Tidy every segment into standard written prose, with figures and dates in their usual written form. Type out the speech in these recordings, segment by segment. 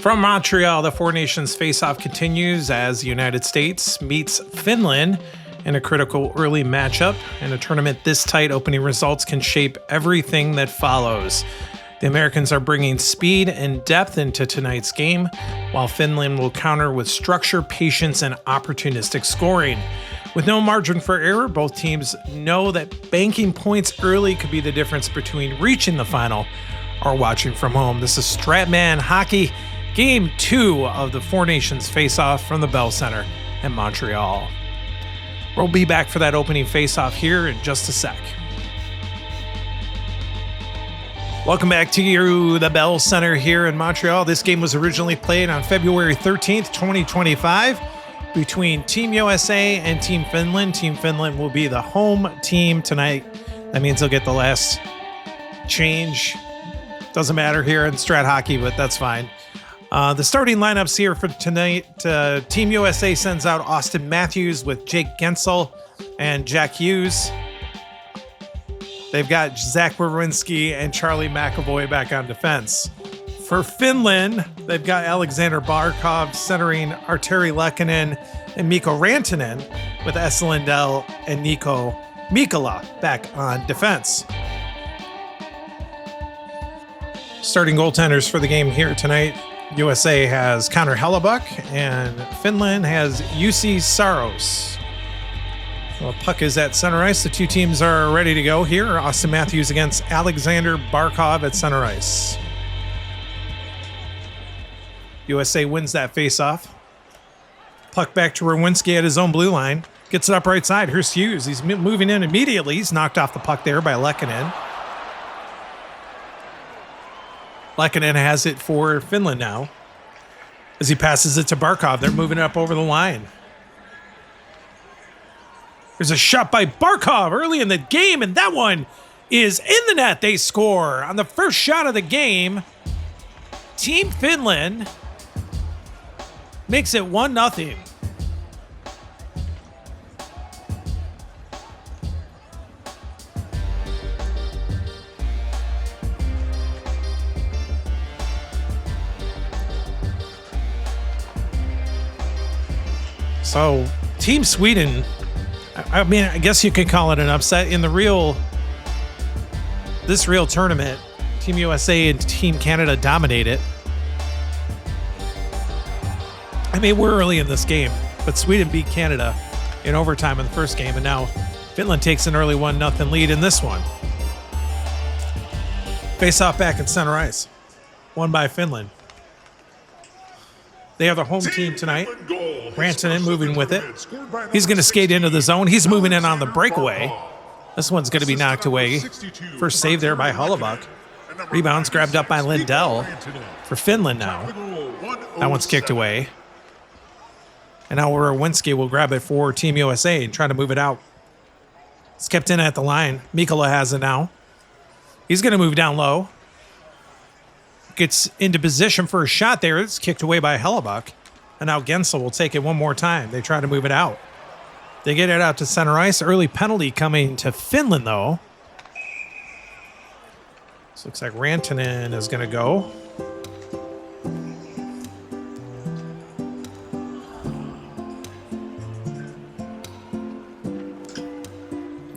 From Montreal, the Four Nations face-off continues as the United States meets Finland in a critical early matchup. In a tournament this tight, opening results can shape everything that follows. The Americans are bringing speed and depth into tonight's game, while Finland will counter with structure, patience, and opportunistic scoring. With no margin for error, both teams know that banking points early could be the difference between reaching the final or watching from home. This is Strat Hockey, Game 2 of the Four Nations face-off from the Bell Center in Montreal. We'll be back for that opening face-off here in just a sec. Welcome back to the Bell Center here in Montreal. This game was originally played on February 13th, 2025 between Team USA and Team Finland. Team Finland will be the home team tonight. That means they'll get the last change. Doesn't matter here in Strat Hockey, but that's fine. The starting lineups here for tonight, Team USA sends out Austin Matthews with Jake Gensel and Jack Hughes. They've got Zach Werenski and Charlie McAvoy back on defense. For Finland, they've got Alexander Barkov centering Arturi Lehkonen and Mikko Rantanen with Esa Lindell and Nico Mikkola back on defense. Starting goaltenders for the game here tonight, USA has Connor Hellebuck and Finland has Jussi Saros. Well, puck is at center ice. The two teams are ready to go here. Austin Matthews against Alexander Barkov at center ice. USA wins that faceoff. Puck back to Werenski at his own blue line. Gets it up right side. Here's Hughes. He's moving in immediately. He's knocked off the puck there by Lehkonen. Lehkonen has it for Finland now. As he passes it to Barkov, they're moving it up over the line. There's a shot by Barkov early in the game, and that one is in the net. They score on the first shot of the game. Team Finland makes it 1-0. So, Team Sweden, I mean, I guess you could call it an upset. In this real tournament, Team USA and Team Canada dominate it. I mean, we're early in this game, but Sweden beat Canada in overtime in the first game, and now Finland takes an early 1-0 lead in this one. Face-off back at center ice. Won by Finland. They are the home team tonight. Rantanen moving with it. He's going to skate into the zone. He's moving in on the breakaway. This one's going to be knocked away. First save there by Hellebuck. Rebounds grabbed up by Lindell for Finland now. That one's kicked away. And now Werenski will grab it for Team USA and try to move it out. It's kept in at the line. Mikkola has it now. He's going to move down low. Gets into position for a shot there. It's kicked away by Hellebuck. And now Gensel will take it one more time. They try to move it out. They get it out to center ice. Early penalty coming to Finland, though. This looks like Rantanen is going to go.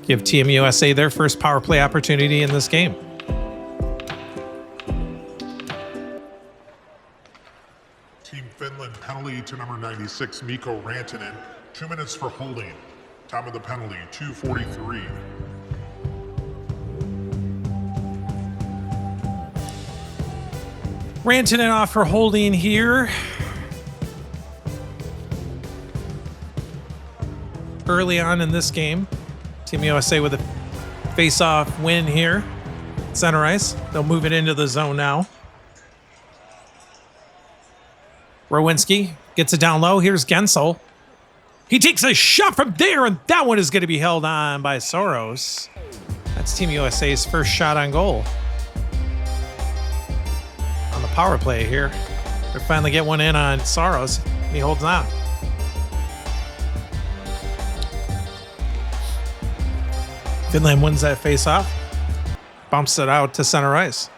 Give Team USA their first power play opportunity in this game. Team Finland penalty to number 96, Mikko Rantanen. 2 minutes for holding. Time of the penalty, 2:43. Rantanen off for holding here. Early on in this game. Team USA with a face-off win here. Center ice. They'll move it into the zone now. Werenski gets it down low. Here's Gensel. He takes a shot from there, and that one is going to be held on by Saros. That's Team USA's first shot on goal. On the power play here. They finally get one in on Saros. He holds on. Finland wins that face-off. Bumps it out to center ice.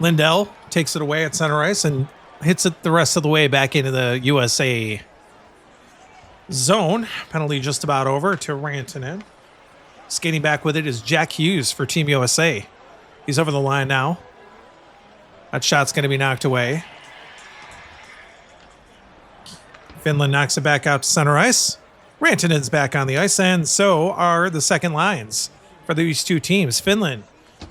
Lindell takes it away at center ice and hits it the rest of the way back into the USA zone. Penalty just about over to Rantanen. Skating back with it is Jack Hughes for Team USA. He's over the line now. That shot's going to be knocked away. Finland knocks it back out to center ice. Rantanen's back on the ice, and so are the second lines for these two teams. Finland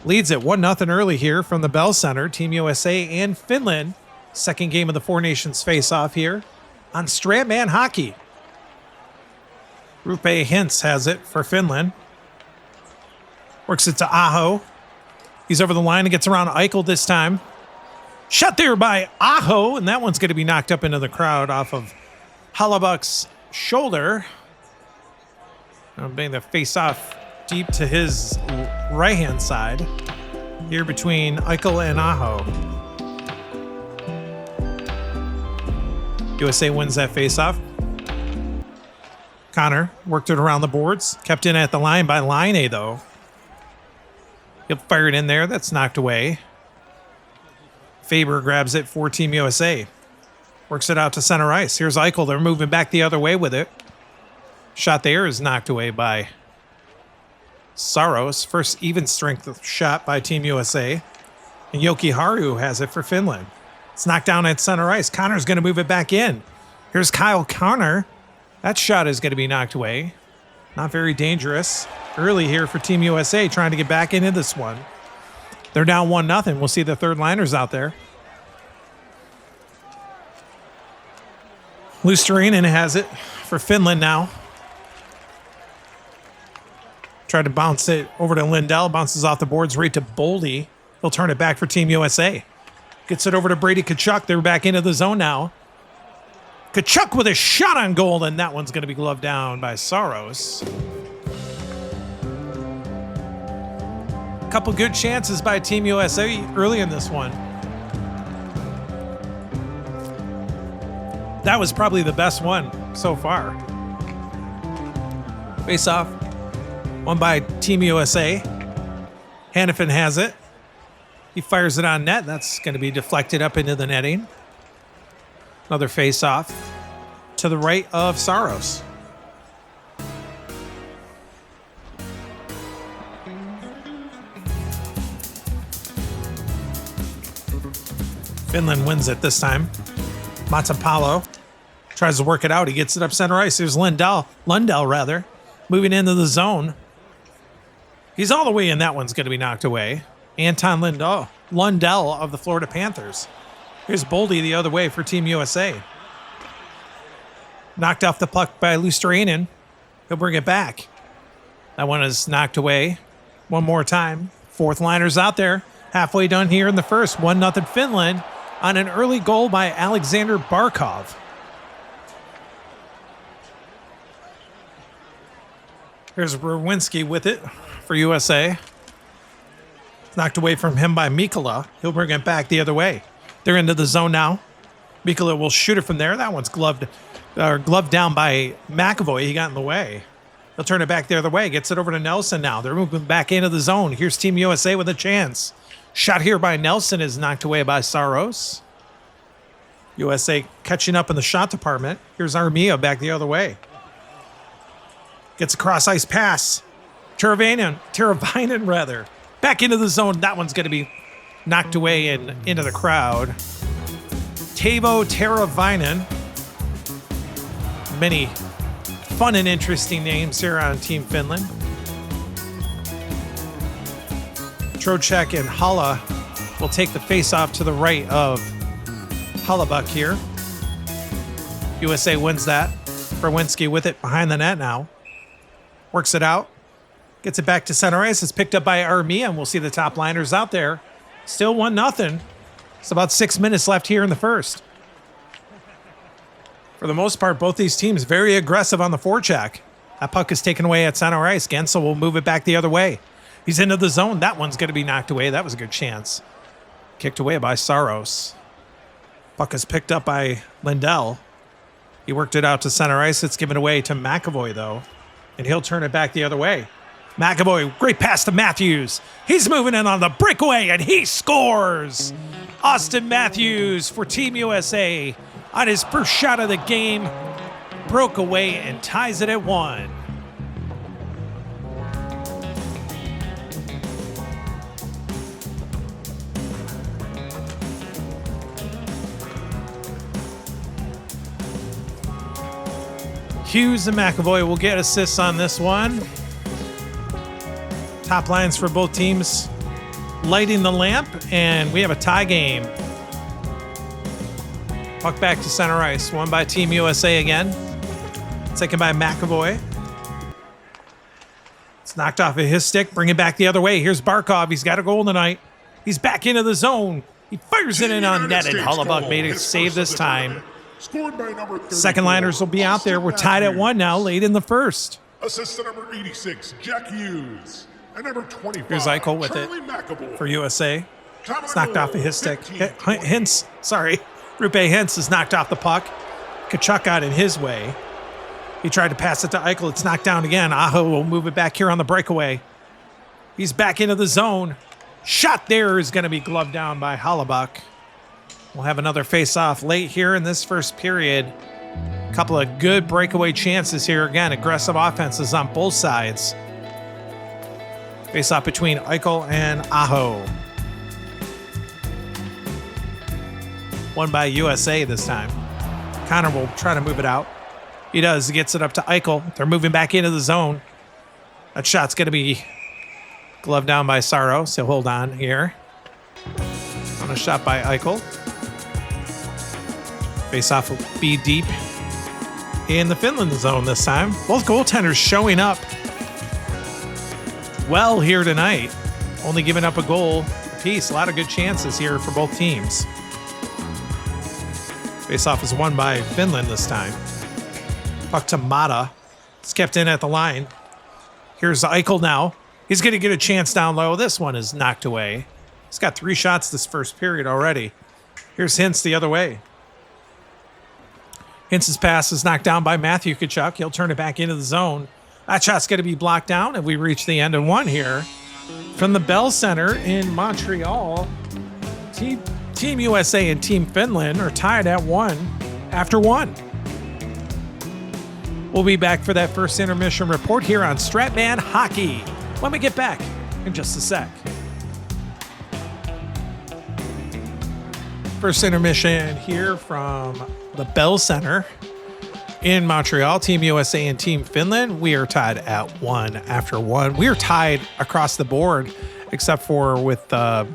leads it 1-0 early here from the Bell Center. Team USA and Finland. Second game of the Four Nations face-off here on Strat Man Hockey. Rupe Hintz has it for Finland. Works it to Aho. He's over the line and gets around Eichel this time. Shot there by Aho, and that one's going to be knocked up into the crowd off of Hellebuyck's shoulder. Being the face-off deep to his right-hand side. Here between Eichel and Aho. USA wins that face-off. Connor worked it around the boards. Kept in at the line by Line, though. He'll fire it in there. That's knocked away. Faber grabs it for Team USA. Works it out to center ice. Here's Eichel. They're moving back the other way with it. Shot there is knocked away by Saros. First even strength shot by Team USA. And Yoki Haru has it for Finland. It's knocked down at center ice. Connor's going to move it back in. Here's Kyle Connor. That shot is going to be knocked away. Not very dangerous. Early here for Team USA trying to get back into this one. They're down 1-0. We'll see the third liners out there. Luostarinen has it for Finland now. Tried to bounce it over to Lindell. Bounces off the boards right to Boldy. He'll turn it back for Team USA. Gets it over to Brady Tkachuk. They're back into the zone now. Tkachuk with a shot on goal, and that one's going to be gloved down by Saros. Couple good chances by Team USA early in this one. That was probably the best one so far. Face off. One by Team USA. Hannafin has it. He fires it on net. That's going to be deflected up into the netting. Another face off to the right of Saros. Finland wins it this time. Matsapalo tries to work it out. He gets it up center ice. There's Lundell, moving into the zone. He's all the way in. That one's going to be knocked away. Anton Lundell of the Florida Panthers. Here's Boldy the other way for Team USA. Knocked off the puck by Luostarinen. He'll bring it back. That one is knocked away. One more time. Fourth liners out there. Halfway done here in the first. 1-0 Finland on an early goal by Alexander Barkov. Here's Rowinski with it for USA. Knocked away from him by Mikkola. He'll bring it back the other way. They're into the zone now. Mikkola will shoot it from there. That one's gloved down by McAvoy. He got in the way. He'll turn it back the other way. Gets it over to Nelson now. They're moving back into the zone. Here's Team USA with a chance. Shot here by Nelson is knocked away by Saros. USA catching up in the shot department. Here's Armia back the other way. Gets a cross-ice pass. Teravainen rather. Back into the zone. That one's going to be knocked away and into the crowd. Teuvo Teravainen. Many fun and interesting names here on Team Finland. Trocheck and Halla will take the face-off to the right of Hellebuyck here. USA wins that. Rowinski with it behind the net now. Works it out. Gets it back to center ice. It's picked up by Armia, and we'll see the top liners out there. Still 1-0. It's about 6 minutes left here in the first. For the most part, both these teams very aggressive on the forecheck. That puck is taken away at center ice. Gensel will move it back the other way. He's into the zone. That one's going to be knocked away. That was a good chance. Kicked away by Saros. Puck is picked up by Lindell. He worked it out to center ice. It's given away to McAvoy, though. And he'll turn it back the other way. McAvoy, great pass to Matthews. He's moving in on the breakaway, and he scores. Austin Matthews for Team USA on his first shot of the game. Broke away and ties it at 1. Hughes and McAvoy will get assists on this one. Top lines for both teams lighting the lamp, and we have a tie game. Puck back to center ice. Won by Team USA again. Second by McAvoy. It's knocked off of his stick. Bring it back the other way. Here's Barkov. He's got a goal tonight. He's back into the zone. He fires it in on net, and Hellebuyck made a save this time. Scored by number 34, Second liners will be out there. We're tied at 1 now, late in the first. Assist to number 86, Jack Hughes. And number 25, Here's Eichel with Charlie it McAvoy. for USA. It's knocked off of his stick. Hintz, Rupe Hintz is knocked off the puck. Kachuk got in his way. He tried to pass it to Eichel. It's knocked down again. Aho will move it back here on the breakaway. He's back into the zone. Shot there is going to be gloved down by Hellebuyck. We'll have another face-off late here in this first period. A couple of good breakaway chances here. Again, aggressive offenses on both sides. Face-off between Eichel and Aho. Won by USA this time. Connor will try to move it out. He does. He gets it up to Eichel. They're moving back into the zone. That shot's going to be gloved down by Saros. He'll hold on here. On a shot by Eichel. Face-off will be deep in the Finland zone this time. Both goaltenders showing up well here tonight. Only giving up a goal apiece. A lot of good chances here for both teams. Face-off is won by Finland this time. Puck to Mata. It's kept in at the line. Here's Eichel now. He's going to get a chance down low. This one is knocked away. He's got 3 shots this first period already. Here's Hintz the other way. Hintz's pass is knocked down by Matthew Tkachuk. He'll turn it back into the zone. That shot's going to be blocked down, and we reach the end of 1 here. From the Bell Center in Montreal, Team USA and Team Finland are tied at 1 after 1. We'll be back for that first intermission report here on Strat Hockey when we get back in just a sec. First intermission here from the Bell Center in Montreal. Team USA and Team Finland. We are tied at 1 after 1. We are tied across the board, except for with power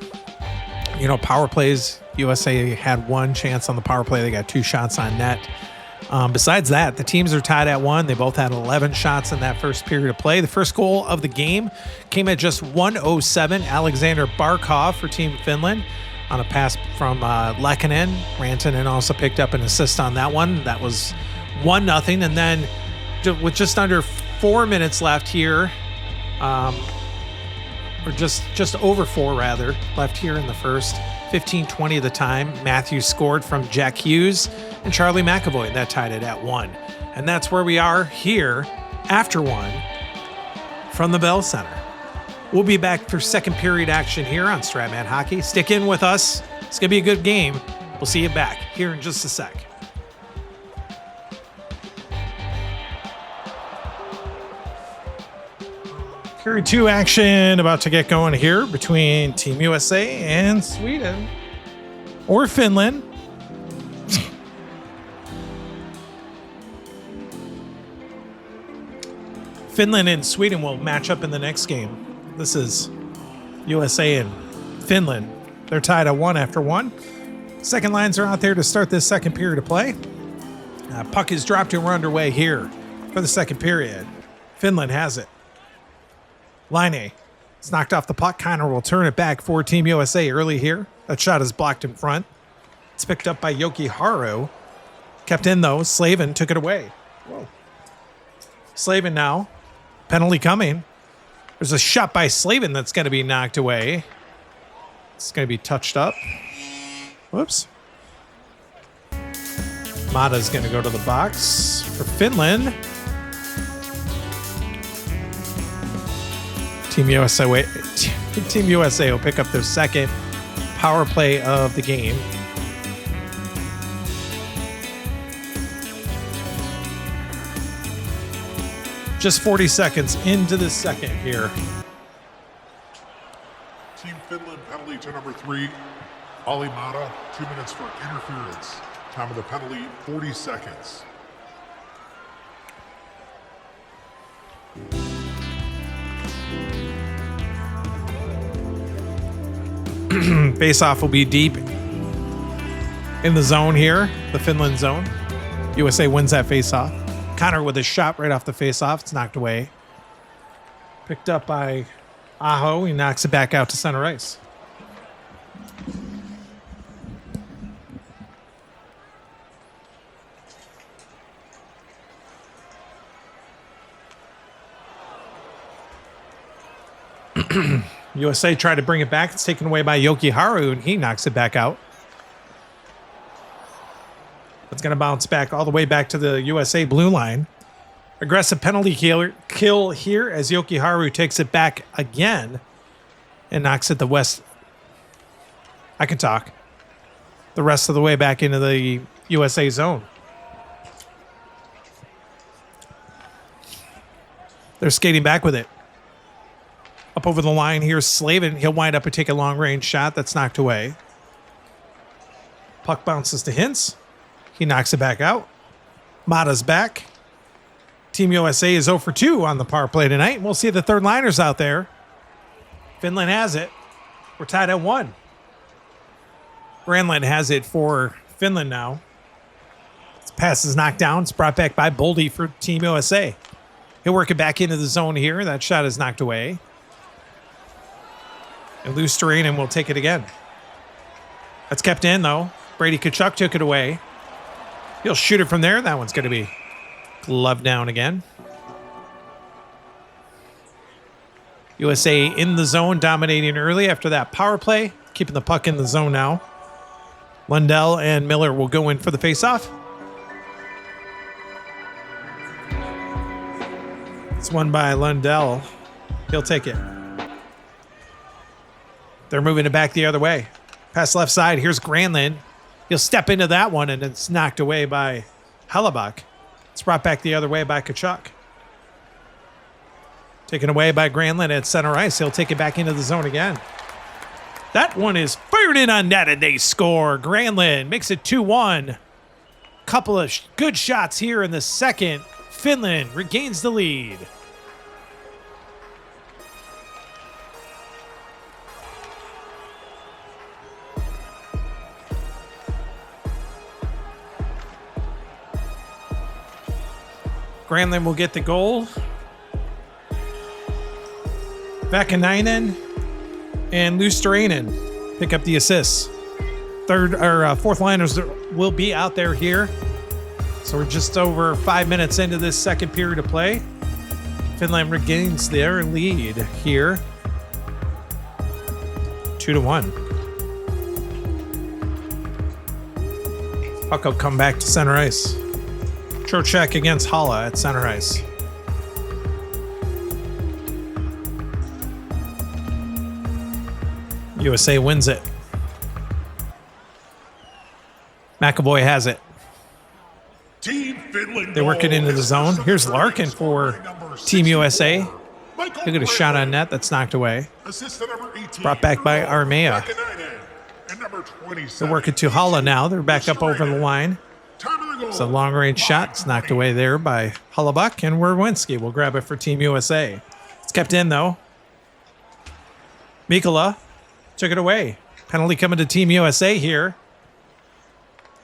plays. USA had 1 chance on the power play. They got 2 shots on net. Besides that, the teams are tied at 1. They both had 11 shots in that first period of play. The first goal of the game came at just 1:07. Alexander Barkov for Team Finland on a pass from Lehkonen. Rantanen also picked up an assist on that one. That was 1-0. And then with just under 4 minutes left here, or just over 4 rather, left here in the first, 15-20 of the time, Matthews scored from Jack Hughes and Charlie McAvoy. That tied it at 1. And that's where we are here after 1 from the Bell Center. We'll be back for second period action here on Strat Hockey. Stick in with us. It's going to be a good game. We'll see you back here in just a sec. Period 2 action about to get going here between Team USA and Sweden. Or Finland. Finland and Sweden will match up in the next game. This is USA and Finland. They're tied at 1 after 1. Second lines are out there to start this second period of play. Puck is dropped and we're underway here for the second period. Finland has it. Laine. It's knocked off the puck. Connor will turn it back for Team USA early here. That shot is blocked in front. It's picked up by Yoki Haru. Kept in though. Slavin took it away. Whoa. Slavin now. Penalty coming. There's a shot by Slavin that's going to be knocked away. It's going to be touched up. Whoops. Mata's going to go to the box for Finland. Team USA will pick up their second power play of the game. Just 40 seconds into the second here. Team Finland penalty to number 3, Ali Mata, 2 minutes for interference. Time of the penalty, 40 seconds. Face-off will be deep in the zone here, the Finland zone. USA wins that face-off. Connor with a shot right off the face-off. It's knocked away. Picked up by Aho. He knocks it back out to center ice. USA tried to bring it back. It's taken away by Yokiharu, and he knocks it back out. It's going to bounce back all the way back to the USA blue line. Aggressive penalty kill here as Yokiharu takes it back again and knocks it the west. I can talk. The rest of the way back into the USA zone. They're skating back with it. Up over the line here, Slavin. He'll wind up and take a long-range shot that's knocked away. Puck bounces to Hintz. He knocks it back out. Mata's back. Team USA is 0 for 2 on the power play tonight. We'll see the third liners out there. Finland has it. We're tied at 1. Granlund has it for Finland now. This pass is knocked down. It's brought back by Boldy for Team USA. He'll work it back into the zone here. That shot is knocked away. And Luosterainen will take it again. That's kept in, though. Brady Tkachuk took it away. He'll shoot it from there. That one's going to be gloved down again. USA in the zone, dominating early after that power play. Keeping the puck in the zone now. Lundell and Miller will go in for the faceoff. It's won by Lundell. He'll take it. They're moving it back the other way. Pass left side. Here's Granlund. He'll step into that one, and it's knocked away by Hellebuyck. It's brought back the other way by Tkachuk. Taken away by Granlund at center ice. He'll take it back into the zone again. That one is fired in on net, and they score. Granlund makes it 2-1. Couple of good shots here in the second. Finland regains the lead. Granlund will get the goal. Vakanainen and Luosterainen pick up the assists. Fourth liners will be out there here. So we're just over 5 minutes into this second period of play. Finland regains their lead here. 2-1. Puck will come back to center ice. Trocheck against Hala at center ice. USA wins it. McAvoy has it. Team Finland. They work it into the zone. Here's Larkin for Team USA. Look at a shot on net that's knocked away. It's brought back by Armia. They work it to Hala now. They're back up over the line. It's a long-range shot. It's knocked away there by Hellebuyck, and Werwinski will grab it for Team USA. It's kept in, though. Mikkola took it away. Penalty coming to Team USA here.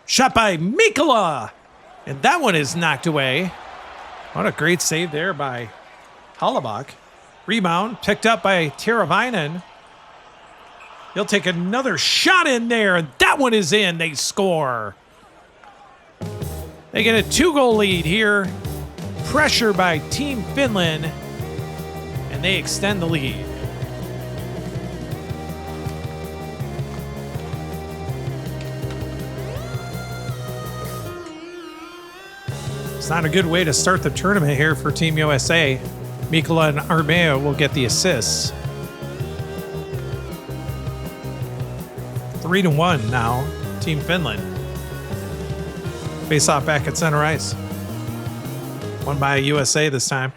Shot by Mikkola, and that one is knocked away. What a great save there by Hellebuyck. Rebound picked up by Teravainen. He'll take another shot in there, and that one is in. They score. They get a 2-goal lead here. Pressure by Team Finland, and they extend the lead. It's not a good way to start the tournament here for Team USA. Mikkola and Armea will get the assists. 3-1 now, Team Finland. Face off back at center ice. Won by USA this time.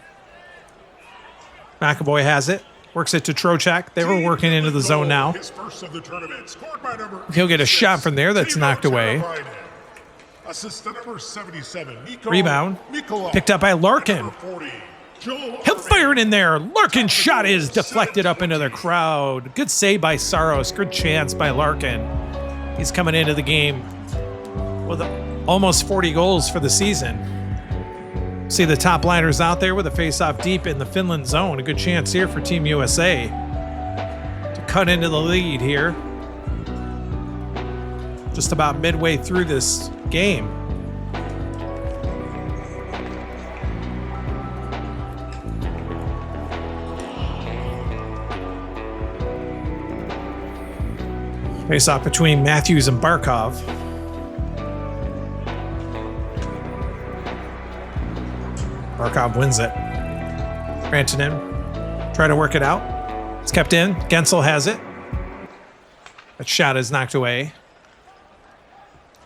McAvoy has it. Works it to Trocheck. They were working into the zone now. He'll get a shot from there that's knocked away. Rebound. Picked up by Larkin. He'll fire it in there. Larkin's shot is deflected up into the crowd. Good save by Saros. Good chance by Larkin. He's coming into the game with almost 40 goals for the season. See the top liners out there with a face-off deep in the Finland zone. A good chance here for Team USA to cut into the lead here. Just about midway through this game. Face-off between Matthews and Barkov. Barkov wins it. Rantanen try to work it out. It's kept in. Gensel has it. That shot is knocked away.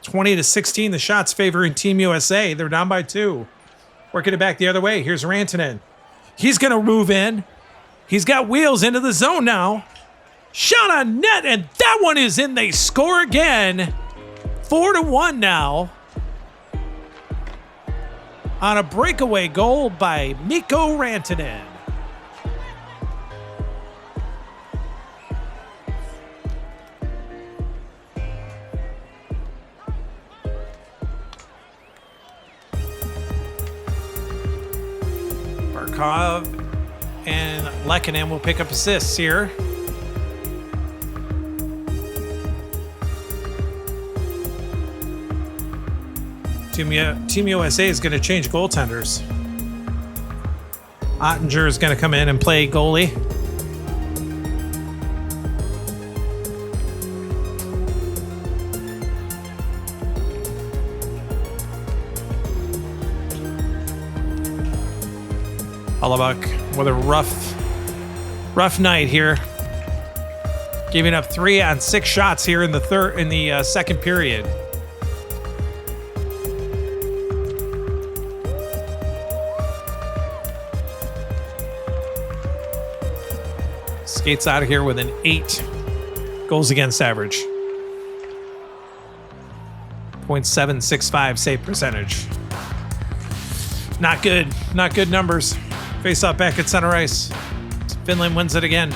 20-16. The shots favoring Team USA. They're down by 2. Working it back the other way. Here's Rantanen. He's going to move in. He's got wheels into the zone now. Shot on net, and that one is in. They score again. 4-1 now. On a breakaway goal by Mikko Rantanen. Barkov and Lehkonen will pick up assists here. Team USA is going to change goaltenders. Ottinger is going to come in and play goalie. Hollaback with a rough night here. Giving up 3 on 6 shots here in the second period. Skates out of here with an 8 goals against average. .765 save percentage. Not good. Not good numbers. Face off back at center ice. Finland wins it again.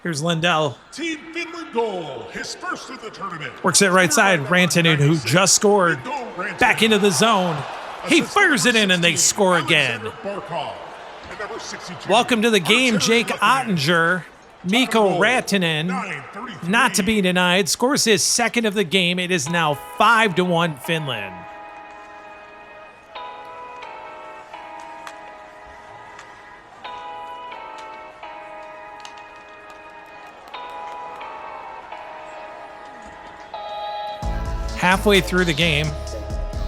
Here's Lindell. Team Finland goal. His first of the tournament. Works it right side. Rantanen, who just scored, back into the zone. He fires it in and they score again. Welcome to the game, Jake Ottinger. Mikko Rantanen, not to be denied, scores his second of the game. It is now 5-1 Finland. Halfway through the game,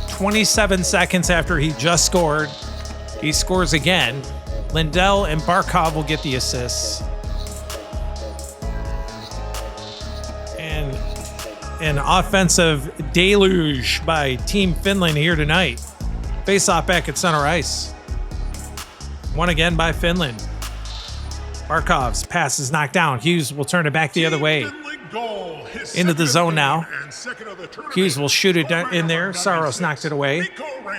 27 seconds after he just scored, he scores again. Lindell and Barkov will get the assists. And an offensive deluge by Team Finland here tonight. Face off back at center ice. Won again by Finland. Barkov's pass is knocked down. Hughes will turn it back the other way. Into the zone now. Hughes will shoot it in there. Saros knocked it away.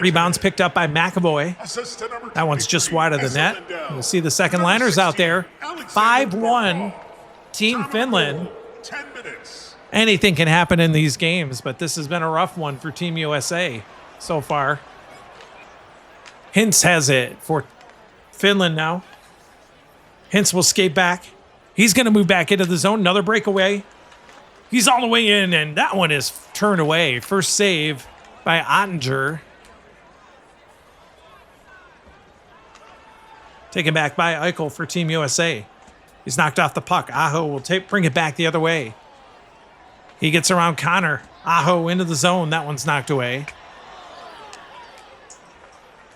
Rebounds picked up by McAvoy. That one's just wide of the net. We'll see the second liners out there. 5-1 Team Finland. Anything can happen in these games, but this has been a rough one for Team USA so far. Hintz has it for Finland now. Hintz will skate back. He's going to move back into the zone. Another breakaway. He's all the way in, and that one is turned away. First save by Ottinger. Taken back by Eichel for Team USA. He's knocked off the puck. Aho will bring it back the other way. He gets around Connor. Aho into the zone. That one's knocked away.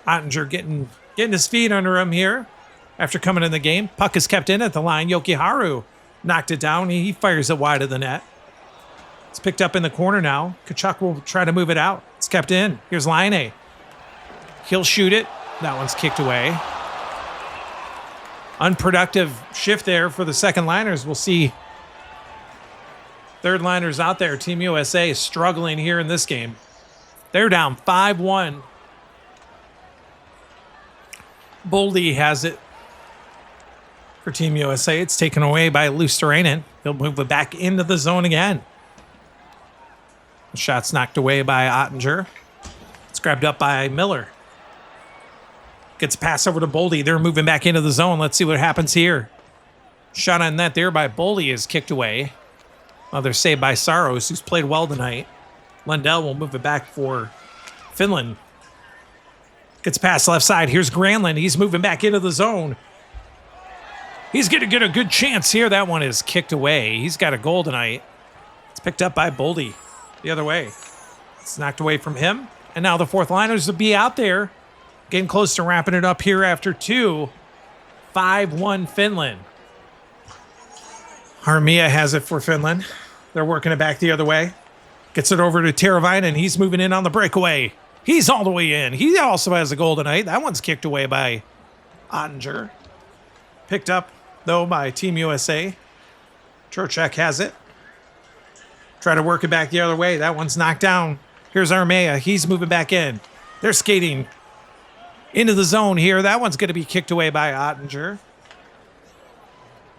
Ottinger getting getting his feet under him here after coming in the game. Puck is kept in at the line. Yokiharu knocked it down. He fires it wide of the net. It's picked up in the corner now. Kachuk will try to move it out. It's kept in. Here's Laine. He'll shoot it. That one's kicked away. Unproductive shift there for the second liners. We'll see third liners out there. Team USA is struggling here in this game. They're down 5-1. Boldy has it for Team USA. It's taken away by Luosterainen. He'll move it back into the zone again. The shot's knocked away by Ottinger. It's grabbed up by Miller. Gets a pass over to Boldy. They're moving back into the zone. Let's see what happens here. Shot on net there by Boldy is kicked away. Another save by Saros, who's played well tonight. Lundell will move it back for Finland. Gets past left side. Here's Granlund. He's moving back into the zone. He's going to get a good chance here. That one is kicked away. He's got a goal tonight. It's picked up by Boldy the other way. It's knocked away from him. And now the fourth liners will be out there. Getting close to wrapping it up here after 2. 5-1 Finland. Armia has it for Finland. They're working it back the other way. Gets it over to Teravainen. He's moving in on the breakaway. He's all the way in. He also has a goal tonight. That one's kicked away by Ottinger. Picked up, though, by Team USA. Trocheck has it. Try to work it back the other way. That one's knocked down. Here's Armia. He's moving back in. They're skating into the zone here. That one's going to be kicked away by Ottinger.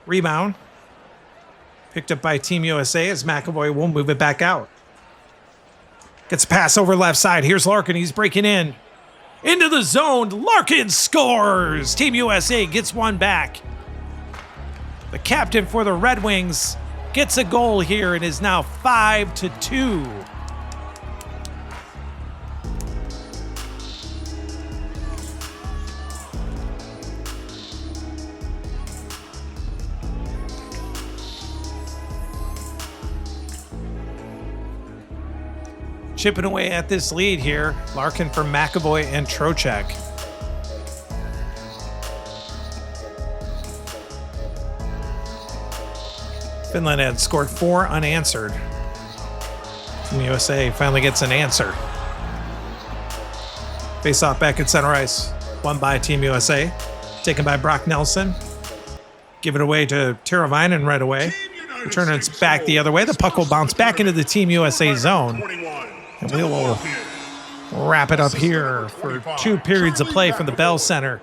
Rebound. Picked up by Team USA as McAvoy will move it back out. Gets a pass over left side. Here's Larkin. He's breaking in. Into the zone. Larkin scores. Team USA gets one back. The captain for the Red Wings gets a goal here and is now 5-2. Chipping away at this lead here. Larkin for McAvoy and Trocheck. Finland had scored 4 unanswered. Team USA finally gets an answer. Face off back at center ice. Won by Team USA. Taken by Brock Nelson. Give it away to Teravainen right away. Return it back the other way. The puck will bounce back into the Team USA zone. And we will wrap it up here for 2 periods of play from the Bell Center.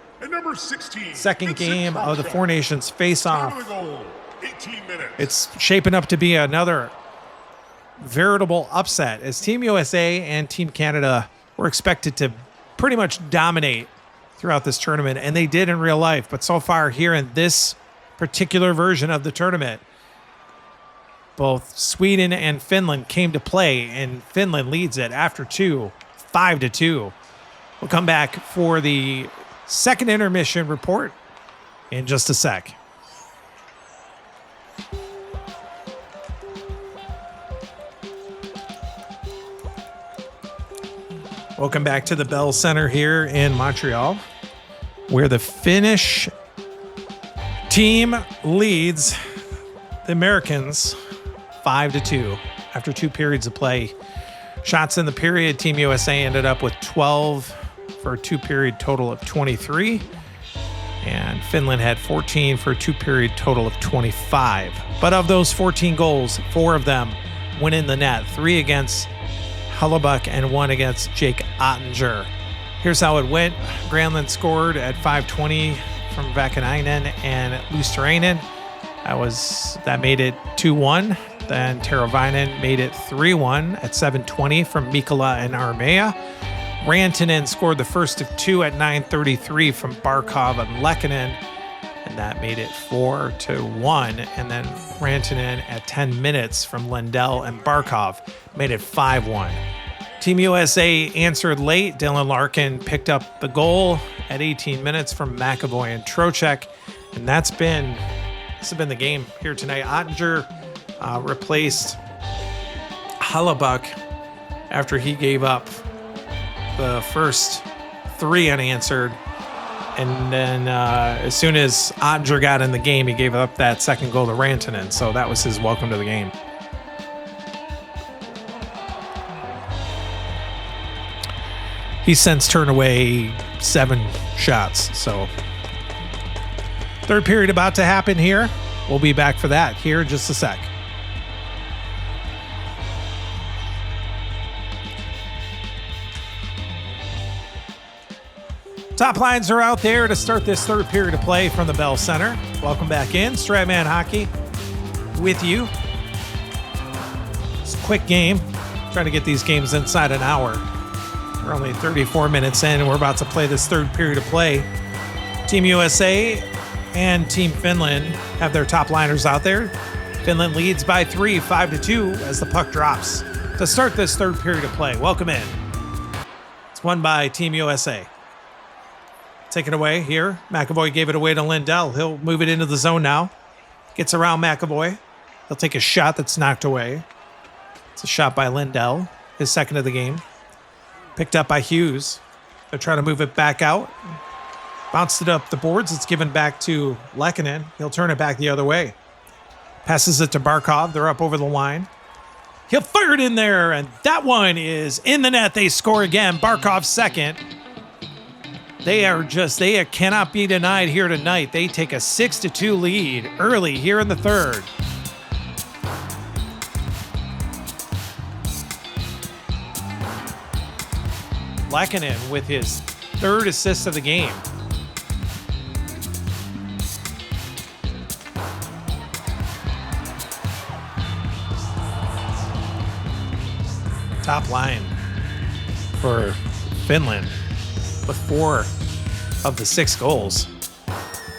Second game of the Four Nations face-off. It's shaping up to be another veritable upset as Team USA and Team Canada were expected to pretty much dominate throughout this tournament, and they did in real life. But so far here in this particular version of the tournament, both Sweden and Finland came to play, and Finland leads it after 2, 5-2. We'll come back for the second intermission report in just a sec. Welcome back to the Bell Center here in Montreal, where the Finnish team leads the Americans 5-2 after 2 periods of play. Shots in the period, Team USA ended up with 12 for a 2-period total of 23. And Finland had 14 for a 2-period total of 25. But of those 14 goals, 4 of them went in the net. 3 against Hellebuck and 1 against Jake Ottinger. Here's how it went. Granlund scored at 5:20 from Vakanainen and Luosterainen. That made it 2-1. Then Teravainen made it 3-1 at 7:20 from Mikkola and Armia. Rantanen scored the first of 2 at 9:33 from Barkov and Lehkonen, and that made it 4-1. And then Rantanen at 10 minutes from Lundell and Barkov made it 5-1. Team USA answered late. Dylan Larkin picked up the goal at 18 minutes from McAvoy and Trocheck, and this has been the game here tonight. Ottinger replaced Hellebuck after he gave up the first 3 unanswered. And then as soon as Ottinger got in the game, he gave up that second goal to Rantanen. So that was his welcome to the game. He's since turned away 7 shots. So third period about to happen here. We'll be back for that here in just a sec. Top lines are out there to start this third period of play from the Bell Center. Welcome back in. Stratman Hockey with you. It's a quick game. Trying to get these games inside an hour. We're only 34 minutes in, and we're about to play this third period of play. Team USA and Team Finland have their top liners out there. Finland leads by 3, 5-2 as the puck drops to start this third period of play. Welcome in. It's won by Team USA. Take it away here. McAvoy gave it away to Lindell. He'll move it into the zone now. Gets around McAvoy. He'll take a shot that's knocked away. It's a shot by Lindell, his second of the game. Picked up by Hughes. They're trying to move it back out. Bounced it up the boards. It's given back to Lehkonen. He'll turn it back the other way. Passes it to Barkov. They're up over the line. He'll fire it in there, and that one is in the net. They score again. Barkov's second. They cannot be denied here tonight. They take a 6-2 lead early here in the third. Lehkonen with his third assist of the game. Top line for Finland with 4 of the 6 goals.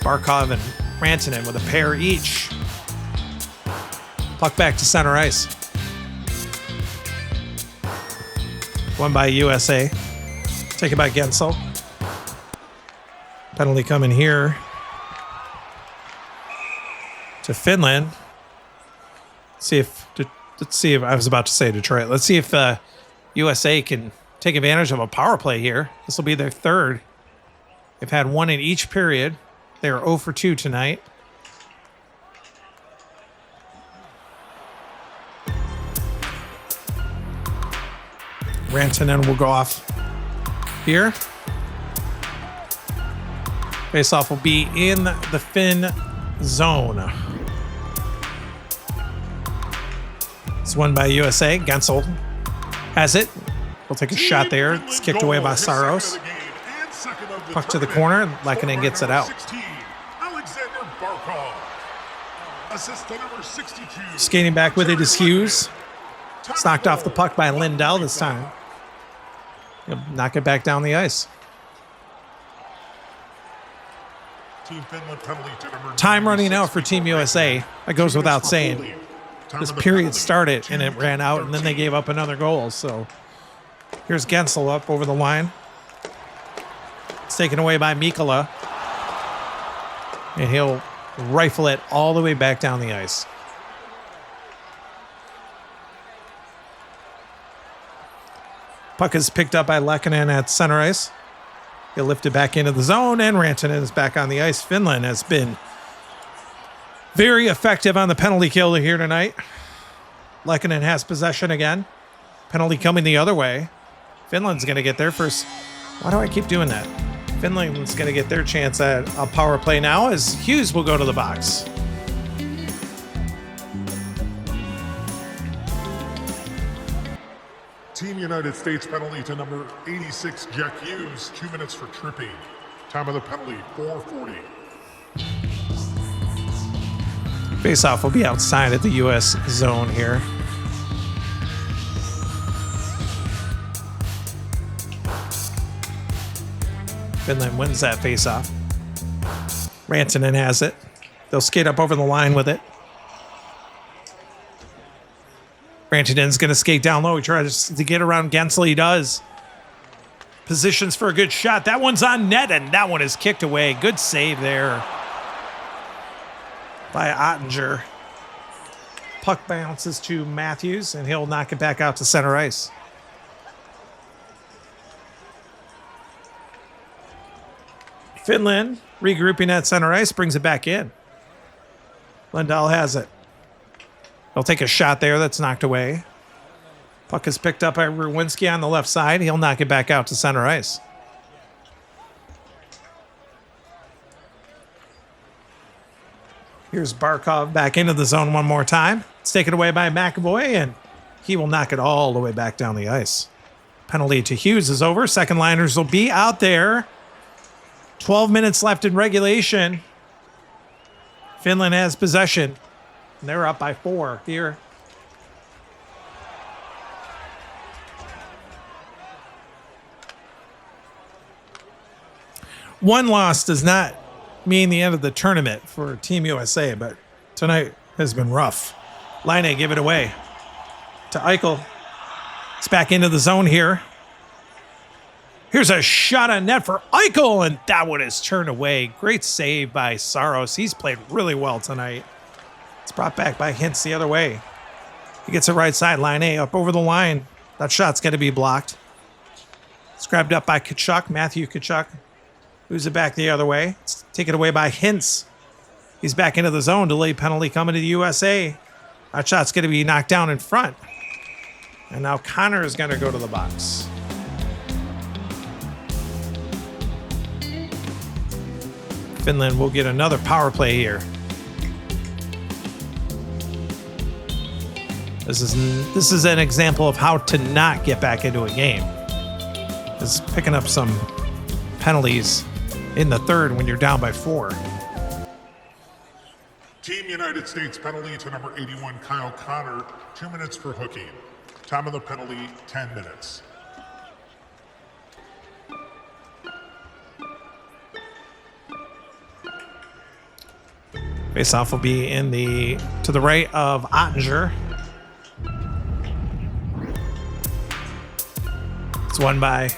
Barkov and Rantanen with a pair each. Puck back to center ice. Won by USA. Taken by Gensel. Penalty coming here to Finland. Let's see if I was about to say Detroit. Let's see if USA can take advantage of a power play here. This will be their third. They've had 1 in each period. They are 0 for 2 tonight. Rantanen will go off here. Faceoff will be in the Finn zone. It's won by USA. Gensel has it. He'll take a shot there. It's kicked away by Saros. Puck to the corner. Lehkonen gets it out. Skating back with it is Hughes. It's knocked off the puck by Lindell this time. He'll knock it back down the ice. Time running out for Team USA. That goes without saying. This period started and it ran out, and then they gave up another goal. So here's Gensel up over the line. It's taken away by Mikkola. And he'll rifle it all the way back down the ice. Puck is picked up by Lehkonen at center ice. He'll lift it back into the zone, and Rantanen is back on the ice. Finland has been very effective on the penalty kill here tonight. Lehkonen has possession again. Penalty coming the other way. Finland's going to get their first. Why do I keep doing that? Finland's going to get their chance at a power play now as Hughes will go to the box. Team United States penalty to number 86, Jack Hughes, 2 minutes for tripping. Time of the penalty, 4:40. Faceoff will be outside at the U.S. zone here. Finland wins that faceoff. Rantanen has it. They'll skate up over the line with it. Rantanen's going to skate down low. He tries to get around Gensel. He does. Positions for a good shot. That one's on net, and that one is kicked away. Good save there by Ottinger. Puck bounces to Matthews, and he'll knock it back out to center ice. Finland regrouping at center ice, brings it back in. Lindell has it. He'll take a shot there that's knocked away. Puck is picked up by Rwinski on the left side. He'll knock it back out to center ice. Here's Barkov back into the zone one more time. It's taken away by McAvoy, and he will knock it all the way back down the ice. Penalty to Hughes is over. Second liners will be out there. 12 minutes left in regulation. Finland has possession. They're up by 4 here. One loss does not mean the end of the tournament for Team USA, but tonight has been rough. Laine give it away to Eichel. It's back into the zone here. Here's a shot on net for Eichel, and that one is turned away. Great save by Saros. He's played really well tonight. It's brought back by Hintz the other way. He gets it right side. Laine up over the line. That shot's going to be blocked. It's grabbed up by Tkachuk, Matthew Tkachuk. Moves it back the other way. It's taken away by Hintz. He's back into the zone. Delayed penalty coming to the USA. That shot's going to be knocked down in front. And now Connor is going to go to the box. Finland will get another power play here. This is an example of how to not get back into a game. Is picking up some penalties in the third when you're down by 4. Team United States penalty to number 81, Kyle Connor, 2 minutes for hooking. Time of the penalty, 10 minutes. Faceoff will be to the right of Ottinger. It's won by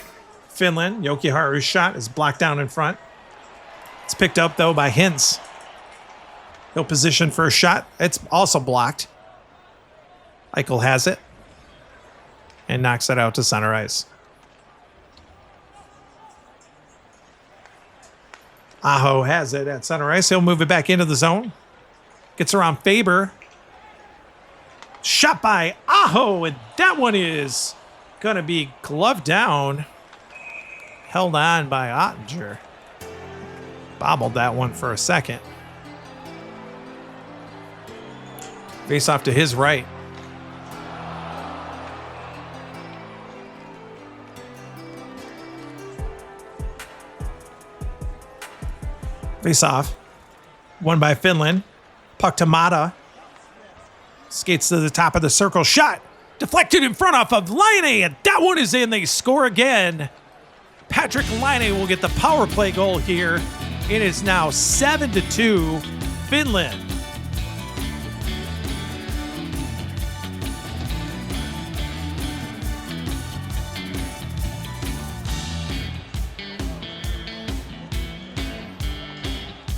Finland. Jokiharu's shot is blocked down in front. It's picked up, though, by Hintz. He'll position for a shot. It's also blocked. Eichel has it and knocks it out to center ice. Aho has it at center ice. He'll move it back into the zone. Gets around Faber. Shot by Aho, and that one is going to be gloved down. Held on by Ottinger. Bobbled that one for a second. Face off to his right. Face off. Won by Finland. Puck to Mata. Skates to the top of the circle. Shot. Deflected in front off of Laine. And that one is in. They score again. Patrick Laine will get the power play goal here. It is now 7-2 Finland.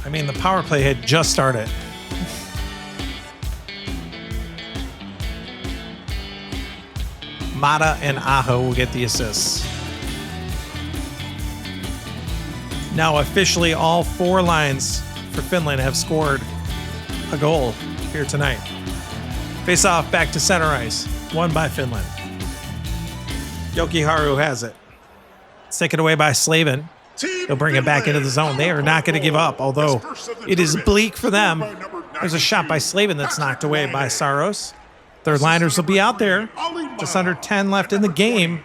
I mean, the power play had just started. Mata and Aho will get the assists. Now officially all 4 lines for Finland have scored a goal here tonight. Face off back to center ice. Won by Finland. Jokiharu has it. It's taken away by Slavin. He'll bring it back into the zone. They are not going to give up, although it is bleak for them. There's a shot by Slavin that's knocked away by Saros. Third liners will be out there. Just under 10 left in the game.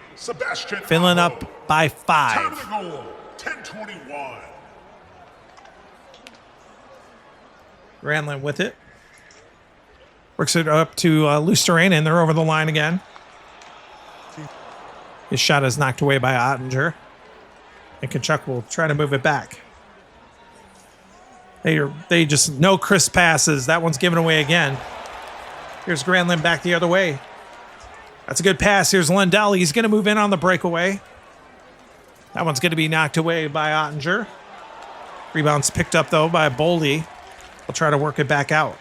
Finland up by 5. 10-21. Granlund with it. Works it up to Luosterainen. They're over the line again. His shot is knocked away by Ottinger. And Tkachuk will try to move it back. They just no crisp passes. That one's given away again. Here's Granlund back the other way. That's a good pass. Here's Lindell. He's going to move in on the breakaway. That one's going to be knocked away by Ottinger. Rebound's picked up, though, by Boldy. He'll try to work it back out.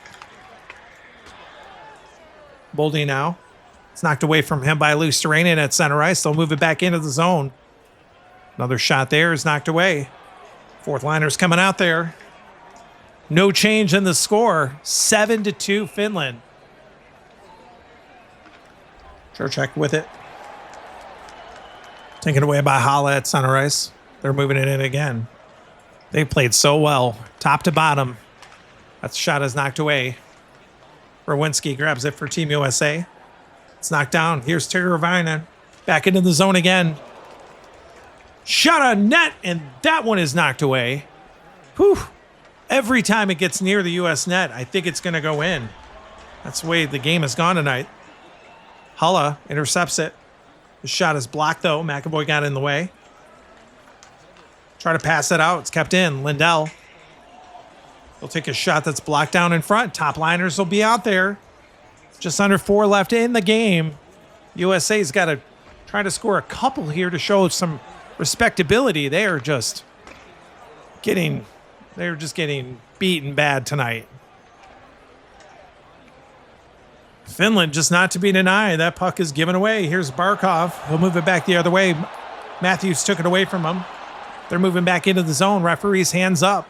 Boldy now. It's knocked away from him by Luosterainen at center ice. They'll move it back into the zone. Another shot there is knocked away. Fourth liner's coming out there. No change in the score. 7-2 Finland. Trocheck with it. Taken away by Hala at center ice. They're moving it in again. They played so well, top to bottom. That shot is knocked away. Rowinski grabs it for Team USA. It's knocked down. Here's Terry Ravinen. Back into the zone again. Shot on net, and that one is knocked away. Whew. Every time it gets near the U.S. net, I think it's going to go in. That's the way the game has gone tonight. Hulla intercepts it. The shot is blocked, though. McAvoy got in the way. Try to pass it out. It's kept in. Lindell. He'll take a shot that's blocked down in front. Top liners will be out there. Just under 4 left in the game. USA's got to try to score a couple here to show some respectability. They're just getting beaten bad tonight. Finland just not to be denied. That puck is given away. Here's Barkov. He'll move it back the other way. Matthews took it away from him. They're moving back into the zone. Referee's hands up.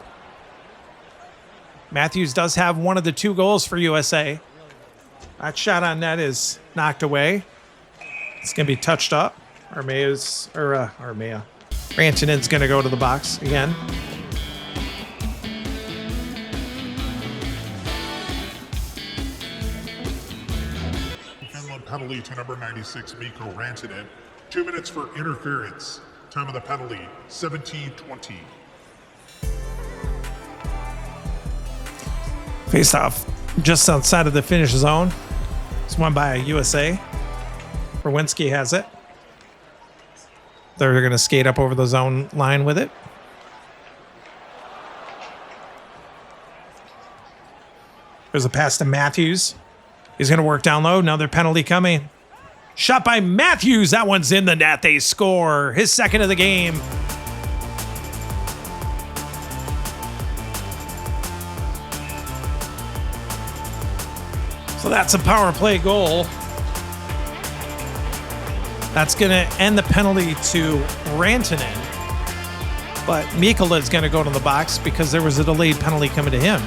Matthews does have one of the 2 goals for USA. That shot on net is knocked away. It's going to be touched up. Rantanen's going to go to the box again. Finland penalty to number 96, Mikko Rantanen. 2 minutes for interference. Time of the penalty, 17:20. Face off just outside of the finish zone. It's won by USA. Rowinski has it. They're going to skate up over the zone line with it. There's a pass to Matthews. He's going to work down low. Another penalty coming. Shot by Matthews. That one's in the net. They score. His second of the game. So that's a power play goal. That's going to end the penalty to Rantanen. But Mikkola is going to go to the box because there was a delayed penalty coming to him.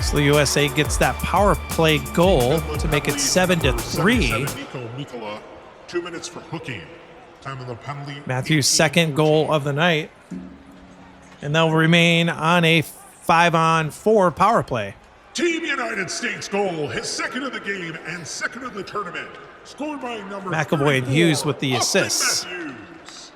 So the USA gets that power play goal to make it 7-3. Mikkola, 2 minutes for hooking. Time of the penalty. Matthews' second goal of the night. And they'll remain on a 5-on-4 power play. Team United States goal, his second of the game and second of the tournament. Scored by number McAvoy and Hughes with the assists. Matthews.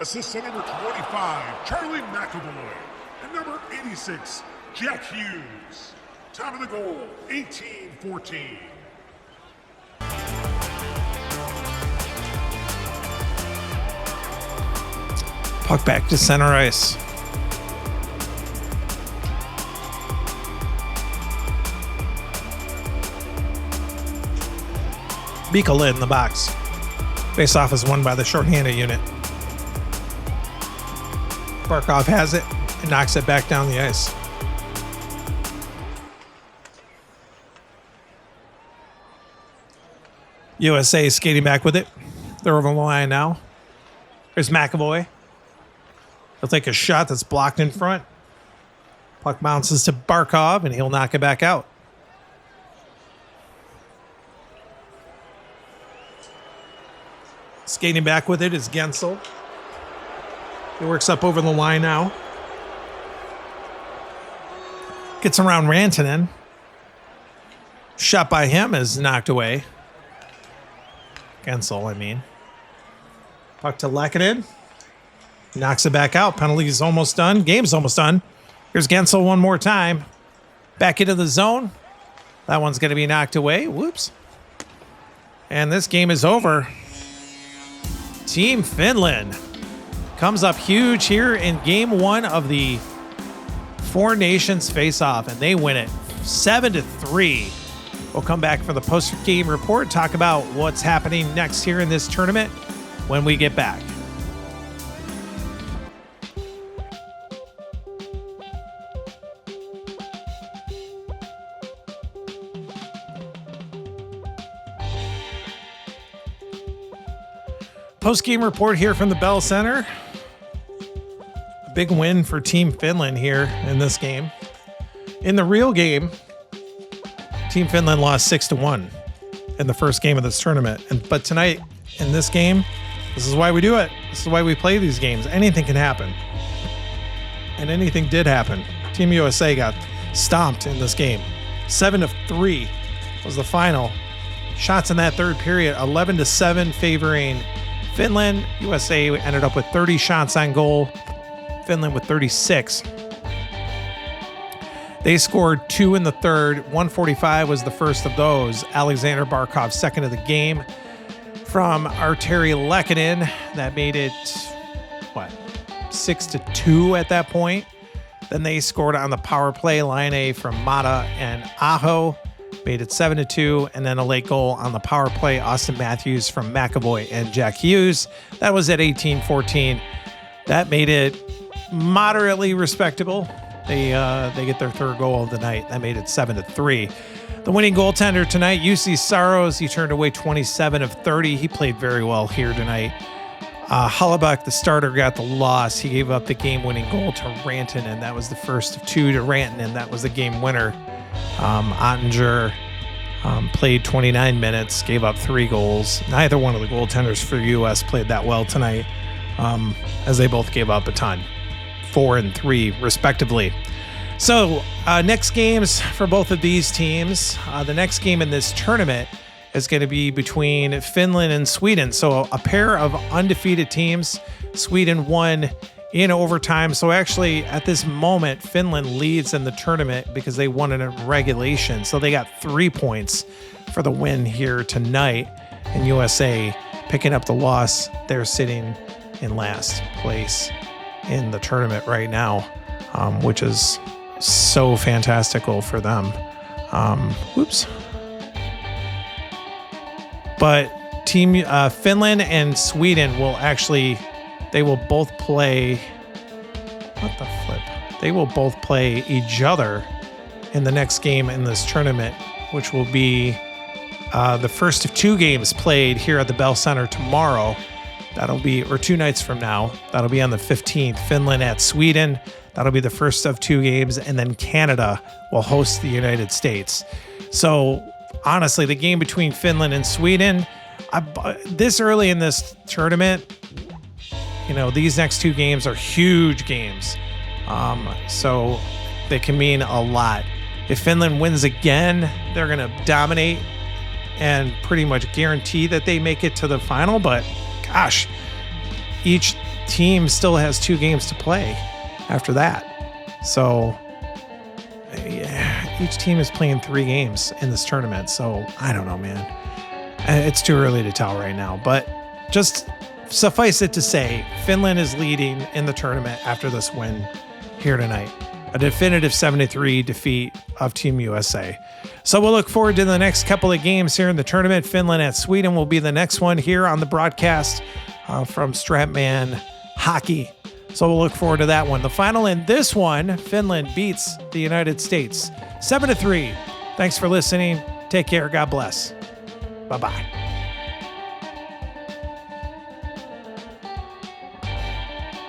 Assists to number 25, Charlie McAvoy. And number 86, Jack Hughes. Time of the goal, 18-14. Puck back to center ice. Mikkola in the box. Face-off is won by the shorthanded unit. Barkov has it and knocks it back down the ice. USA is skating back with it. They're over the line now. There's McAvoy. He'll take a shot that's blocked in front. Puck bounces to Barkov, and he'll knock it back out. Skating back with it is Gensel. He works up over the line now. Gets around Rantanen. Shot by him is knocked away. Gensel, I mean. Puck to Lehkonen. Knocks it back out. Penalty's almost done. Game's almost done. Here's Gensel one more time. Back into the zone. That one's going to be knocked away. Whoops. And this game is over. Team Finland comes up huge here in game 1 of the Four Nations face-off, and they win it 7-3. We'll come back for the post-game report, talk about what's happening next here in this tournament when we get back. Post-game report here from the Bell Center. The Big win for Team Finland here in this game. In the real game, Team Finland lost 6-1 in the first game of this tournament. But tonight, in this game, this is why we do it. This is why we play these games. Anything can happen. And anything did happen. Team USA got stomped in this game. 7-3 was the final. Shots in that third period, 11-7 favoring Finland. USA ended up with 30 shots on goal. Finland with 36. They scored 2 in the third. 145 was the first of those. Alexander Barkov, second of the game. From Arturi Lehkonen, that made it, 6-2 at that point. Then they scored on the power play. Line A from Mata and Aho made it 7-2. And then a late goal on the power play. Austin Matthews from McAvoy and Jack Hughes. That was at 18-14. That made it moderately respectable. They get their third goal of the night. That made it 7-3. The winning goaltender tonight, UC Saros, he turned away 27 of 30. He played very well here tonight. Hollaback, the starter, got the loss. He gave up the game-winning goal to Rantanen. That was the first of 2 to Rantanen. That was the game winner. Ottinger played 29 minutes, gave up 3 goals. Neither one of the goaltenders for U.S. played that well tonight, as they both gave up a ton. 4 and 3 respectively. So next games for both of these teams. The next game in this tournament is going to be between Finland and Sweden. So a pair of undefeated teams. Sweden won in overtime. So actually at this moment, Finland leads in the tournament because they won in regulation. So they got 3 points for the win here tonight. And USA picking up the loss. They're sitting in last place in the tournament right now, which is so fantastical for them. But team Finland and Sweden will actually, they will both play, they will both play each other in the next game in this tournament, which will be the first of 2 games played here at the Bell Center tomorrow. That'll be, or 2 nights from now, that'll be on the 15th. Finland at Sweden. That'll be the first of 2 games. And then Canada will host the United States. So honestly, the game between Finland and Sweden, this early in this tournament, these next 2 games are huge games. So they can mean a lot. If Finland wins again, they're going to dominate and pretty much guarantee that they make it to the final. But gosh, each team still has 2 games to play after that. So yeah, each team is playing 3 games in this tournament. So I don't know, man. It's too early to tell right now. But just suffice it to say, Finland is leading in the tournament after this win here tonight. A definitive 7-3 defeat of Team USA. So we'll look forward to the next couple of games here in the tournament. Finland at Sweden will be the next one here on the broadcast from Stratman Hockey. So we'll look forward to that one. The final in this one, Finland beats the United States 7-3. Thanks for listening. Take care. God bless. Bye-bye.